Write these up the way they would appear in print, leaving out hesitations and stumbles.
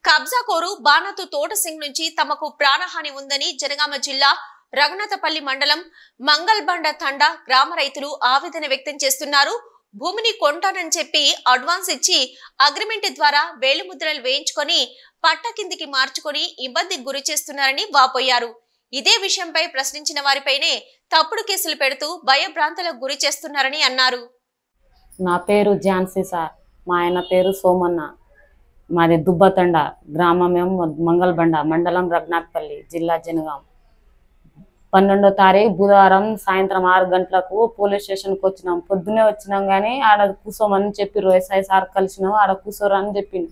కబ్జాకోరు బానతు తోట సింగ్ నుంచి తమకు ప్రాణహాని ఉందని జనగామ జిల్లా రఘునాథపల్లి మండలం మంగల్బండ తండా గ్రామ రైతులు ఆవేదన వ్యక్తం చేస్తున్నారు. భూమిని కొంటానని చెప్పి అడ్వాన్స్ ఇచ్చి అగ్రిమెంట్ ద్వారా వేలిముద్రలు వేయించుకొని పట్ట కిందికి మార్చుకొని ఇబ్బందికి గురి చేస్తున్నారని వాపోయారు. ఇదే విషయంపై ప్రశ్నించిన వారిపైనే తప్పుడు కేసులు పెడుతూ భయభ్రాంతులకు గురి చేస్తున్నారని అన్నారు. నా పేరు ఝాన్సీ సార్, మా ఆయన పేరు సోమన్న. మాది దుబ్బతండ గ్రామం, మంగళబండ మండలం, రఘునాథపల్లి జిల్లా, జనగాం. 12వ తారీఖు బుధవారం సాయంత్రం 6 గంటలకు పోలీస్ స్టేషన్కి వచ్చినాం. పొద్దునే వచ్చినాం కానీ ఆడ కూర్చోమని చెప్పిర్రు. ఎస్ఐ సార్ కలిసినాం, ఆడ కూర్చోరు అని చెప్పిండు.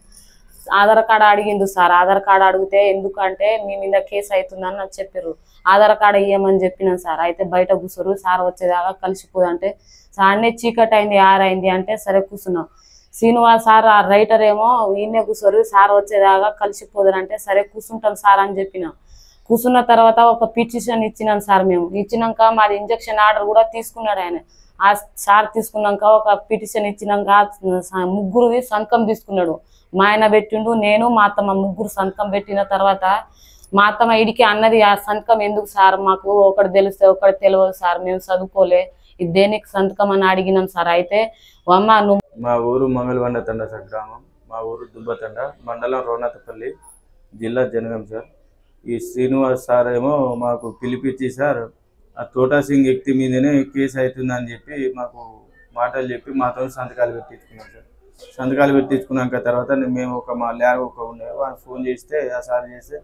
ఆధార్ కార్డు అడిగిండు సార్. ఆధార్ కార్డు అడిగితే ఎందుకంటే మీ మీద కేసు అవుతుందని నాకు చెప్పారు. ఆధార్ కార్డు ఇవ్వమని చెప్పినాం సార్. అయితే బయట కూర్చోరు, సార్ వచ్చేదాకా కలిసిపోదంటే సార్నే చీకటి అయింది 6 అయింది అంటే సరే కూర్చున్నాం. శ్రీనివాస్ సార్ ఆ రైటర్ ఏమో ఈయనే కూర్చోరు, సార్ వచ్చేదాకా కలిసిపోదనంటే సరే కూర్చుంటాం సార్ అని చెప్పినాం. కూర్చున్న తర్వాత ఒక పిటిషన్ ఇచ్చినాం సార్. మేము ఇచ్చినాక మాది ఇంజక్షన్ ఆర్డర్ కూడా తీసుకున్నాడు ఆయన. ఆ సార్ తీసుకున్నాక ఒక పిటిషన్ ఇచ్చినాక ముగ్గురుది సంతకం తీసుకున్నాడు. మా ఆయన పెట్టిండు, నేను మా అత్తమ్మ ముగ్గురు సంతకం పెట్టిన తర్వాత మా అత్తమ్మ ఇడికి అన్నది, ఆ సంతకం ఎందుకు సార్, మాకు ఒకటి తెలిస్తే ఒకటి తెలియదు సార్, మేము చదువుకోలే, ఇది దేనికి సంతకం అని అడిగినాం సార్. అయితే అమ్మ నువ్వు, మా ఊరు మంగళబండ తండ సార్ గ్రామం, మా ఊరు దుబ్బతండ మండలం, రఘునాథపల్లి జిల్లా, జనగాం సార్. ఈ శ్రీనివాస్ సార్ ఏమో మాకు పిలిపించి సార్ ఆ తోటా సింగ్ వ్యక్తి మీదనే కేసు అవుతుందని చెప్పి మాకు మాటలు చెప్పి మాతో సంతకాలు పెట్టించుకున్నాం సార్. సంతకాలు పెట్టించుకున్నాక తర్వాత మేము మా ల్యాబ్ ఉండే వాళ్ళు ఫోన్ చేస్తే ఆ సార్ చేస్తే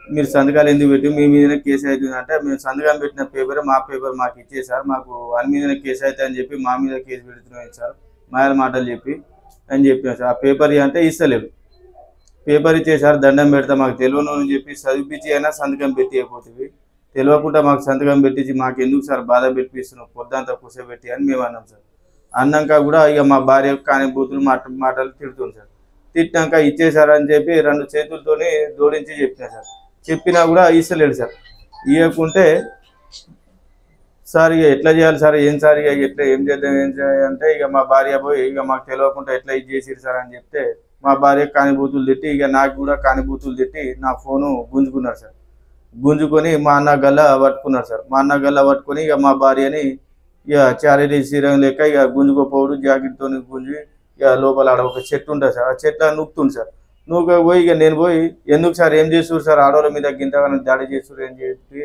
మీరు సంతకాలు ఎందుకు పెట్టి మీ మీదనే కేసు అవుతుంది అంటే, మేము సంతకం పెట్టిన పేపర్ మా పేపర్ మాకు ఇచ్చేసారు, మాకు వాళ్ళ మీదనే కేసు అవుతుంది అని చెప్పి మా మీద కేసు పెడుతున్నాం సార్, మాయల మాటలు చెప్పి అని చెప్పినాం సార్. ఆ పేపర్ అంటే ఇస్తలేదు. పేపర్ ఇచ్చేసారు, దండం పెడతా మాకు తెలియను అని చెప్పి చదివించి అయినా సంతకం పెట్టి అయిపోతుంది, తెలియకుండా మాకు సంతకం పెట్టించి మాకు ఎందుకు సార్ బాధ పెట్టిస్తున్నాం పొద్దంతా కూర్చోబెట్టి అని మేము అన్నాం సార్. అన్నాక కూడా ఇక మా భార్య కాని బూతులు మాటలు తిడుతుంది సార్. తిట్టినాక ఇచ్చేసారని చెప్పి 2 చేతులతోనే జోడించి చెప్పినా సార్. చెప్పినా కూడా ఇస్తలేడు సార్. ఇవ్వకుంటే సార్ ఇక ఎట్లా చేయాలి సార్, ఏం సార్ ఇక ఎట్లా ఏం చేద్దాం అంటే ఇక మా భార్య పోయి ఇక మాకు తెలియకుండా ఎట్లా ఇది చేసిరు సార్ అని చెప్తే మా భార్య కానిబూతులు తిట్టి ఇక నాకు కూడా కానిబూతులు తిట్టి నా ఫోను గుంజుకున్నారు సార్. గుంజుకొని మా అన్న గల్ల పట్టుకున్నారు సార్. మా అన్న గల్ల పట్టుకొని ఇక మా భార్యని ఇక చారీ శ్రీరంగం లెక్క ఇక గుంజుకోపోవడు, జాకెట్తో గుంజి ఇక లోపల ఆడ ఒక చెట్టు ఉంటుంది సార్, ఆ చెట్ల నూకుతుంది సార్. పోయి ఇక నేను పోయి ఎందుకు సార్ ఏం చేస్తున్నారు సార్, ఆడవాళ్ళ మీద గింతగానే దాడి చేస్తున్నారు అని చెప్పి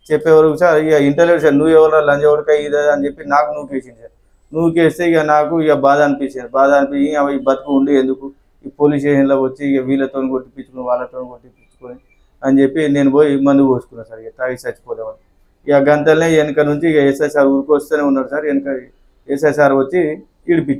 చెప్పేవరకు సార్ ఇక ఇంటర్వ్యూ సార్ నువ్వు ఎవరో లంచ ఎవరికా ఇదే అని చెప్పి నాకు నూకేసింది సార్. నూకేస్తే ఇక నాకు ఇక బాధ అనిపించింది. బాధ అనిపించి అవి బతుకు ఉండి ఎందుకు ఈ పోలీస్ స్టేషన్లో వచ్చి ఇక వీళ్ళతో కొట్టిపించుకుని వాళ్ళతో కొట్టిపించుకొని అని చెప్పి నేను పోయి మందు పోసుకున్నాను సార్. ఇక తాగి చచ్చిపోదామని ఇక గంటలనే వెనక నుంచి ఇక ఎస్ఐ సార్ ఊరికి వస్తూనే ఉన్నాడు సార్. వెనక ఎస్ఐ సార్ వచ్చి ఇడిపించారు.